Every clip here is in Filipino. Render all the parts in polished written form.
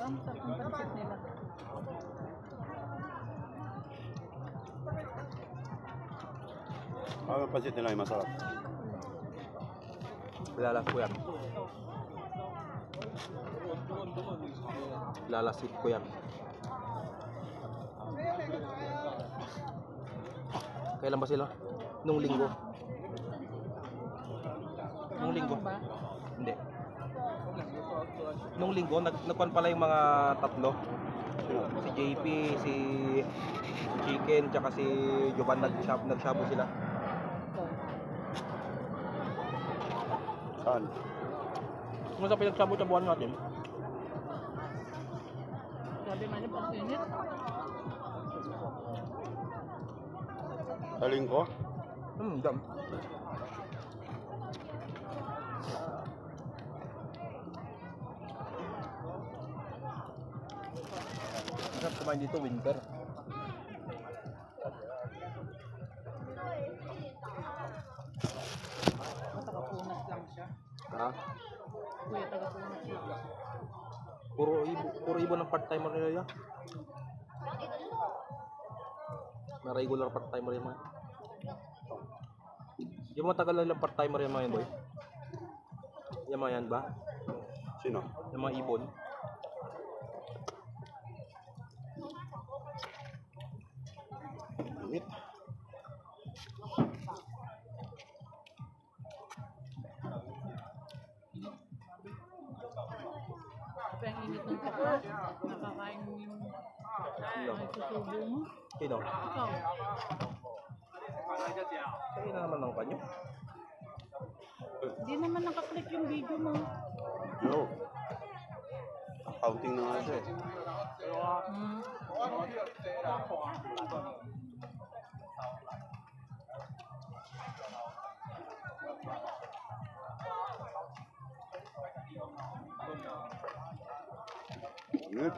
Ang sarap ng pancit nila. Ang pansit nila ay masarap. Lalas ko yan. Lalasit ko yan. Kailan ba sila? Nung linggo. Nung linggo. Ba? Hindi. Nung linggo, nagpan pala yung mga tatlo. Si JP, si Chicken, tsaka si Jovan nagsabo sila. Saan? Kung sa pinagsabo-sabuhan natin, Sabi man yung pang-init. Saling ko? dam. Masarap kumain dito winter. Matakapunas lang siya. Ha? Kuya, tagapunas lang. Puro ibo ng part-timer nila yan. Na regular part-timer yan mga. Yung matagal na lang part-timer yan mga yan boy. Yung mga yan ba? Sino? Yung mga ibon. Init. Kapag ang init ng tapas, nakakain mo yung ay susubo mo. Sino? Ikaw. Kaya na naman ng kanyo. Hindi naman nakaklik yung video mo. No. Accounting na nga siya eh. Hmm. Init.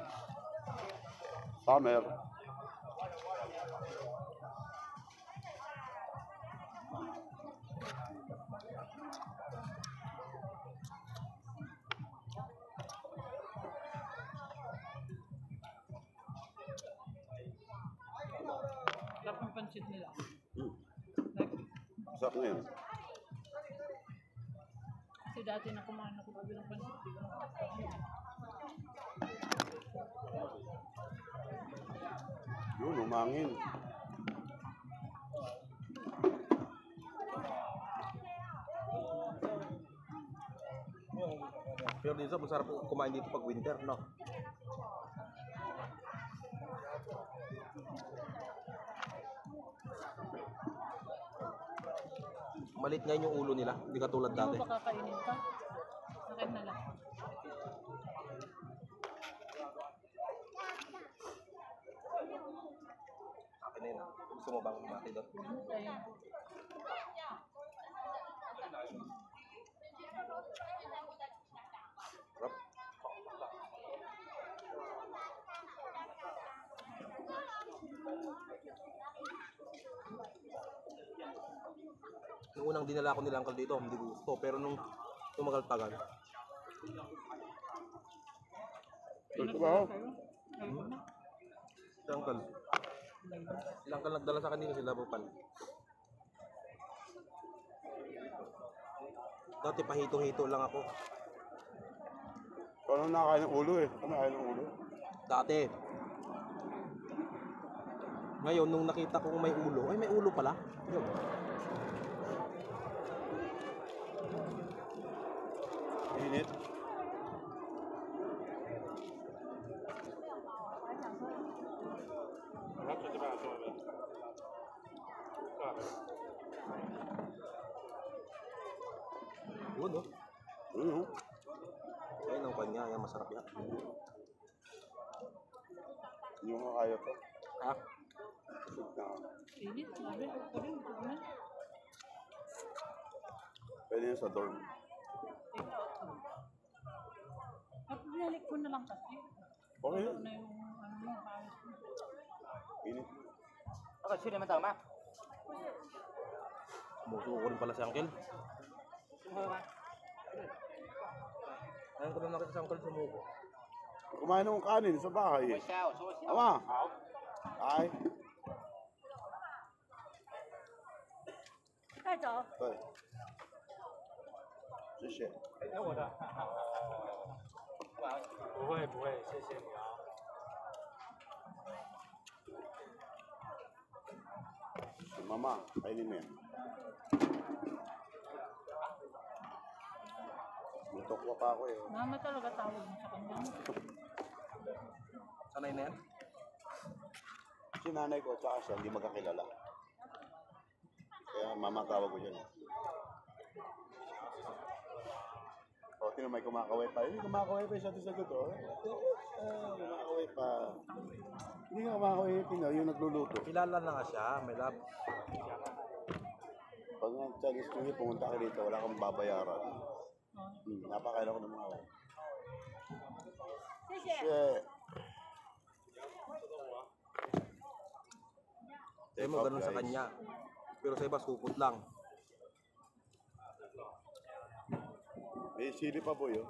Summer. Sarap ng pancit nila. Sarap na yun. Kasi dati na kumain ako bago ng pancit. Di ko nakakain. Yun, umangin. Pero dito, masarap kumain dito pag winter, no? Malit ngayon yung ulo nila, hindi katulad Hindi mo dati. ba kakainin pa? Akin na lang. Akin na yun. Gusto mo bang mati doon? Ayun. Rob? Nung unang dinala ako nila uncle dito, hindi gusto. Pero nung tumagal-tagal, Ito ba? si uncle. Si uncle nagdala sa akin dito sila Bupal. Dati pahito-hito lang ako. Paano nakakain ng ulo eh? Paano nakakain ng ulo? Dati. Ngayon, nung nakita ko may ulo, ay may ulo pala. Yun. Init. Yun, no? Ano? Ayun ang kanya, yan masarap yan. Hindi mo kaya to. Ha? Busog na ako. Init, sabi. Ako rin, ito na. Pwede yun sa dorm. At binalik ko na lang kasi. Okay. Ito na yung ano mo, pawis mo. Init. Okay, sino naman tao, ma? Sumusuko ko rin pala si uncle. Ayun ko na nakita si uncle sumuko. Kumain ng kanin sa bahay. 微笑，说笑。 Ama. Ay. 带走。对。谢谢。哎，我的。不会不会，谢谢你啊。Si Mama, kainin mo yan. Mutokwa pa ako eh. Mama talaga tawag mo sa kanya. Sanay na yan? Si nanay ko at saka siya, hindi magkakilala. Kaya mama tawag ko dyan. O, tinan may kumakaway pa. Hindi kumakaway pa siya sa sagot, oh. Kumakaway pa. Hindi nga kumakaway yung Pinoy, yung nagluluto. Kilala na nga siya, may love. Pag nga Chinese New Year, pumunta ka dito, wala kang babayaran. Napakain ako ng mga away. Shit. Sabi mo ganun sa kanya. Pero sa iba, supot lang. May sili pa po yun.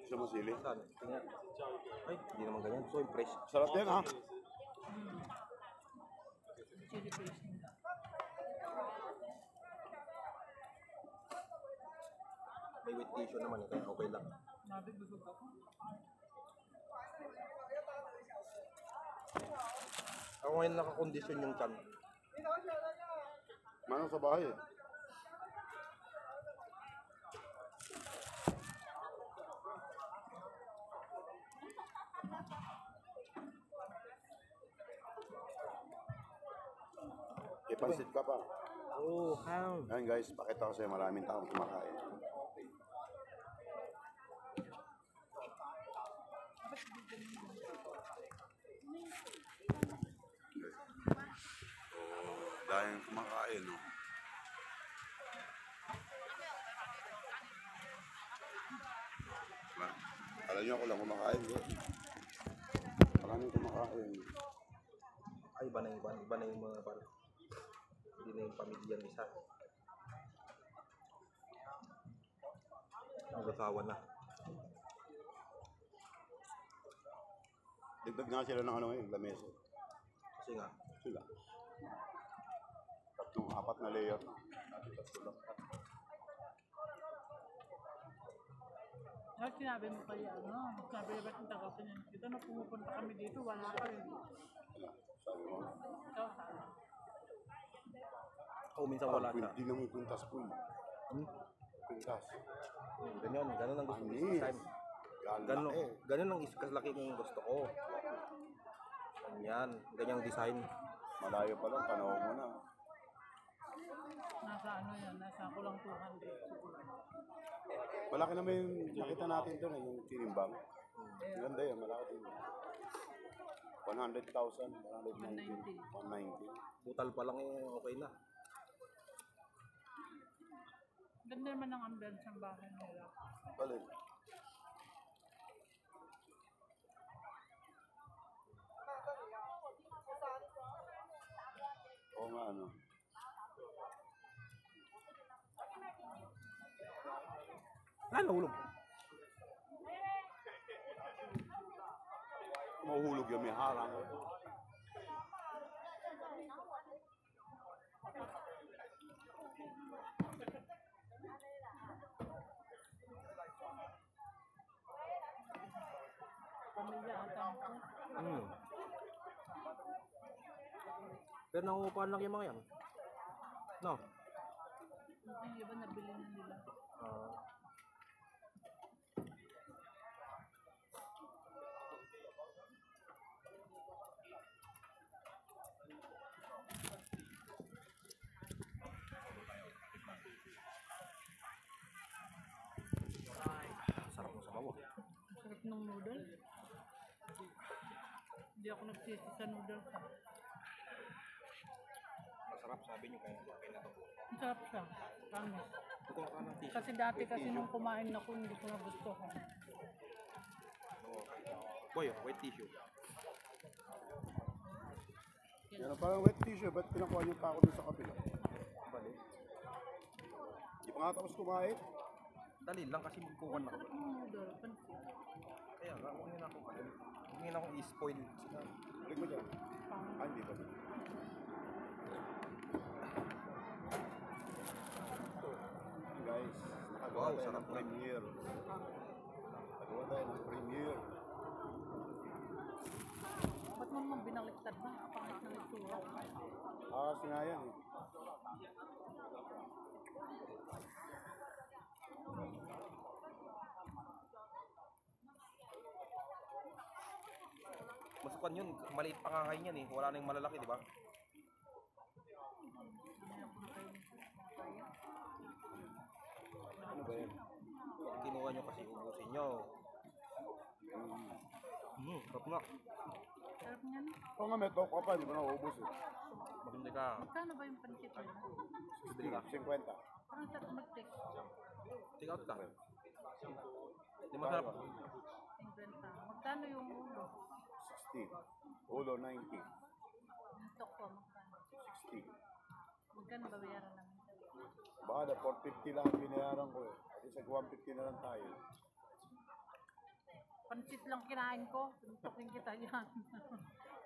Gusto mo sili? Saan? Tingnan. Ay, hindi naman ganyan. So impress. Sarap yan ha. Chili paste nila. May wet tissue naman eh, kaya okay lang. Mabibusog ako. Ako ngayon nakakondisyon yung chan. Manang sa bahay eh. Ipansit ka pa. Oh, how? Ayan guys, pakita ko sa'yo maraming taong kumakain. Dahil kumakain, no? Alam niyo ako lang kumakain, eh. Maraming kumakain. Ay, iba na yung mga par. Hindi na yung pamilyang isa. Ang gasawa na. Dagdag nga sila ng ano ngayon, lamesa. Kasi nga, Sila. Tatlong, apat na layer. Tatlo lang. At sinabi mo kaya, ano, sabi na ba't yung taga-pinan kita, nung pumupunta kami dito, wala ka rin. Ano, sabi mo? Ikaw, sana. minsan wala siya. Hindi na mo puntas po. Puntas. Ganun ang gusto ko Anis. this time. Ganun. Ganun ang kaslaki ng gusto ko. Ganyan, ganyang design. Malayo pa lang, panahon mo na. Nasa ano yan, nasa kulang 200 siguro. Malaki naman yung nakita natin doon, yung tinimbang. Ganda yun, malaki din. 100,000, 190, 190. Butal pa lang eh, okay na. Ganda naman ang ambience ng bahay nila. Balik. Oo nga, ano. Nahulog. Mahuhulog yung may harang. Pamilya ata ako. Pero nangungupahan lang yung mga yan. No? Yung iba nabili na nila. Sarap mo sa bawo. Sarap ng noodle. Hindi ako nagsisi sa noodle. Masarap, sabi niyo kaya okay na to. Ang sarap siya. Promise. Kukuha ka ng tissue. Kasi dati kasi nung kumain ako, hindi ko nagustuhan. Boy, white tissue. Yan parang wet tissue, ba't pinakuha niyo pa ako dun sa kapila? Bali. Hindi pa nga tapos kumain. Dali lang kasi magkukuha na. Sarap ng noodle. Pansin. Kaya nga, huwag nyo na akong i-spoil sila. Balik mo dyan. Ah, hindi ba? Guys, nakagawa Wow, tayo sarap ng na. premiere. Nakagawa tayo ng premiere. Ba't mo naman binaliktad ba? Pangit na itsura. Ah, kasi nga yan eh. Masukan yun, maliit pa nga ngayon yan eh. Wala na yung malalaki, di ba? Ano ba yan? Kinuha nyo kasi ubusin nyo. Sarap nga. Sarap niyan. Oo nga, may talk ka pa, hindi ko naubos eh. Maganda ka. Magkano ba yung pancit mo? Bili ka. 50. Parang sarap mag-take. Take out ka. Di masarap. 50. Magkano yung ulo? 60. Ulo, 90. Yung toko, magkano? 60. Magkano babayaran namin? Baka na 450 lang ang binayaran ko eh. At sa 150 na lang tayo. Pancit lang kinain ko. Tuntukin kita yan.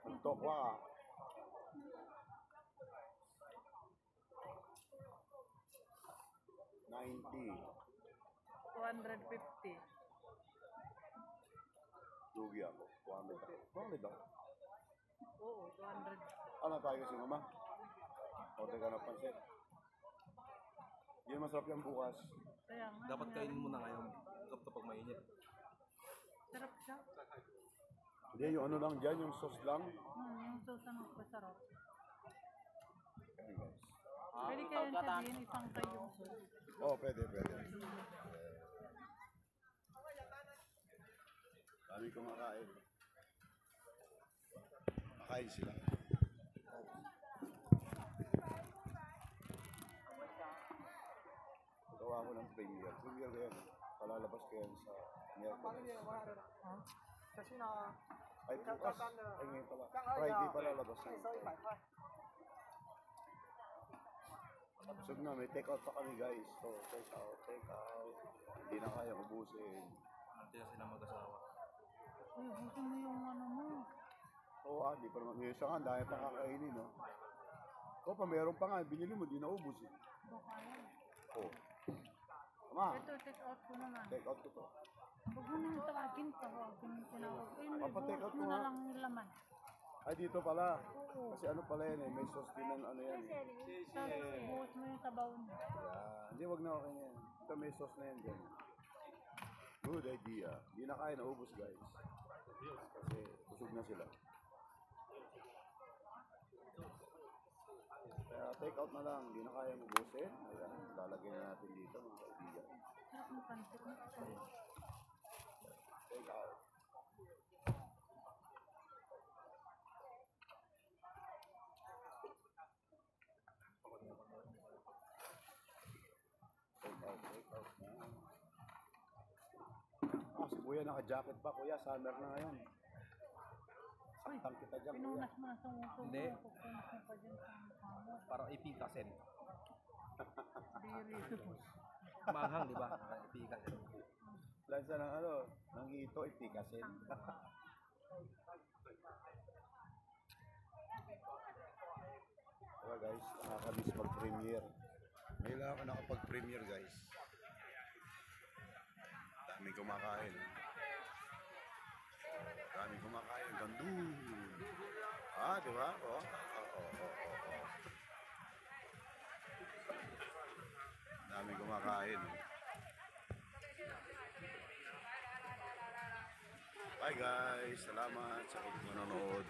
Ang tokwa ka. $90. 250. Lugi ako. 200 ako. 200 ako. Oo, 200. Ano tayo kasi mama? Order ka ng pansit. Hindi masarap yan bukas. Kaya nga. Dapat kainin mo na ngayon. Kapag mainit. Sarap siya. Hindi, yung ano lang dyan, yung sauce lang. Yung sauce ang masarap. Ayan guys. Pwede kayo sabihin isang kayong sauce. Oo, pwede. Dami kumakain. Makain sila. Gawa ko ng premiere. Premiere yan. Palalabas ko yan sa Miyerkules. Ay, bukas. Ay, ngayon pala. Friday palalabas yan. Busog na, may take out pa kami guys. So, take out. Hindi na kaya ubusin. Hindi na sila mag-asawa. Uy, busin mo yung ano mo. Oo, di pa naman. May isa nga, dahil pa kakainin, no? O, pa meron pa nga. Binili mo, di na ubus eh. Ito kaya. Oo. Tama, Ito, take out ko naman. take out ko to. Huwag mo nang tawagin yung tinawag. Ay, may Papa-take out buhos mo mo na nga. lang yung laman. Ay, dito pala. Oo. Kasi ano pala yan eh, may sauce din ng ano yan eh. Tapos buhos mo yung sabaw niya. Yan. Hindi, wag na okay na yan. Ito may sauce na yan dyan. Good idea. Hindi na kaya naubos guys. Kasi busog na sila. Kaya take out na lang. Hindi na kaya ubusin. Ayan, lalagyan na natin dito mga kaibigan. Sarap ng pancit mo. Take out. Take out na. Ah, si Kuya naka-jacket pa. Kuya, summer na ngayon. Saktang kita dyan, Kuya. Pinunas mo na sa uso mo. Hindi. Pupunas mo pa dyan sa mukha mo. Parang ipikasin. Diri. Manghang, di ba? Ipikasin. Lansa ng ano, ng ito, ipikasin. Diba guys, nakakamiss mag-premiere. Ngayon lang ako nakapag-premiere guys. Daming kumakain. Daming kumakain. Gandun. Ah, di ba? Oh. Daming kumakain. Bye guys. Salamat sa inyong manonood.